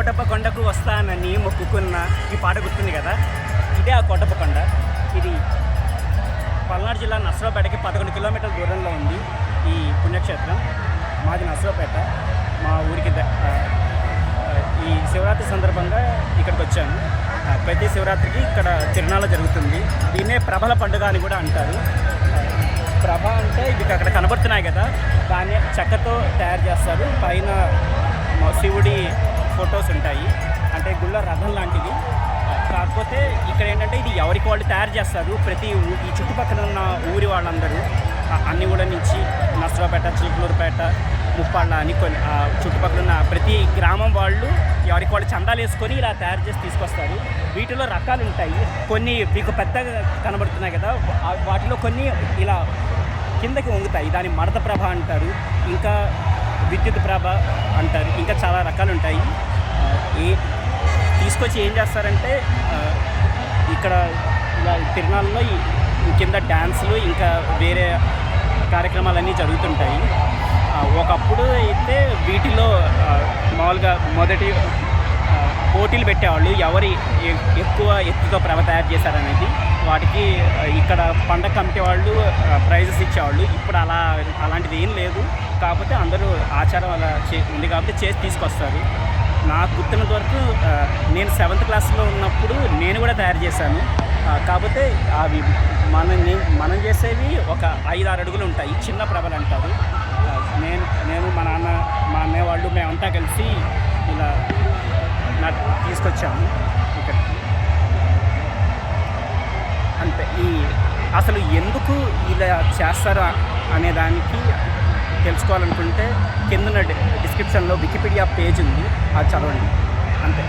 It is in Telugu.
కోటప్ప కొండకు వస్తానని మొక్కుకున్న ఈ పాట గుర్తుంది కదా, ఇదే ఆ కోటప్ప కొండ. ఇది పల్నాడు జిల్లా నర్సరావుపేటకి 11 కిలోమీటర్ల దూరంలో ఉంది ఈ పుణ్యక్షేత్రం. మాది నర్సరావుపేట, మా ఊరికి ఈ శివరాత్రి సందర్భంగా ఇక్కడికి వచ్చాను. ప్రతి శివరాత్రికి ఇక్కడ తిరునాళ్ళ జరుగుతుంది. దీన్నే ప్రభల పండుగ అని కూడా అంటారు. ప్రభ అంటే ఇవి అక్కడ కనబడుతున్నాయి కదా, దాన్ని చెక్కతో తయారు చేస్తారు. పైన శివుడి ఫొటోస్ ఉంటాయి, అంటే గుళ్ళ రథం లాంటిది. కాకపోతే ఇక్కడ ఏంటంటే ఇది ఎవరికి వాళ్ళు తయారు చేస్తారు. ప్రతి ఈ చుట్టుపక్కల ఉన్న ఊరి వాళ్ళందరూ అన్ని ఊళ్ళ నుంచి నర్సరావుపేట, చిలుకలూరుపేట, ముప్పాళ్ళ అని కొన్ని చుట్టుపక్కల ఉన్న ప్రతి గ్రామం వాళ్ళు ఎవరికి వాళ్ళు చందాలు వేసుకొని ఇలా తయారు చేసి తీసుకొస్తారు. వీటిలో రకాలు ఉంటాయి. కొన్ని మీకు పెద్దగా కనబడుతున్నాయి కదా, వాటిలో కొన్ని ఇలా కిందకి వంగుతాయి. దాని మడత ప్రభ అంటారు, ఇంకా విద్యుత్ ప్రభ అంటారు, ఇంకా చాలా రకాలు ఉంటాయి. తీసుకొచ్చి ఏం చేస్తారంటే ఇక్కడ ఇలా తిరునాళ్ళలో కింద డ్యాన్సులు ఇంకా వేరే కార్యక్రమాలన్నీ జరుగుతుంటాయి. ఒకప్పుడు అయితే వీటిలో మామూలుగా మొదటి పోటీలు పెట్టేవాళ్ళు, ఎవరి ఎక్కువ ఎత్తుతో ప్రభ తయారు చేశారనేది. వాటికి ఇక్కడ పండగ కమిటీ వాళ్ళు ప్రైజెస్ ఇచ్చేవాళ్ళు. ఇప్పుడు అలాంటిది ఏం లేదు. కాకపోతే అందరూ ఆచారం అలా ఉంది కాబట్టి చేసి తీసుకొస్తారు. నాకు గుర్తున్నంత వరకు నేను 7th క్లాస్లో ఉన్నప్పుడు నేను కూడా తయారు చేశాను. కాకపోతే అవి మనం చేసేవి ఒక 5-6 అడుగులు ఉంటాయి, చిన్న ప్రభలు అంటారు. నేను మా నాన్న, మా అన్నయ్య వాళ్ళు మేమంతా కలిసి ఇలా తీసుకొచ్చాము ఇక్కడ. అంతే. అసలు ఎందుకు ఇలా చేస్తారా అనే దానికి తెలుసుకోవాలనుకుంటే కింద డిస్క్రిప్షన్లో వికీపీడియా పేజ్ ఉంది, అది చదవండి. అంతే.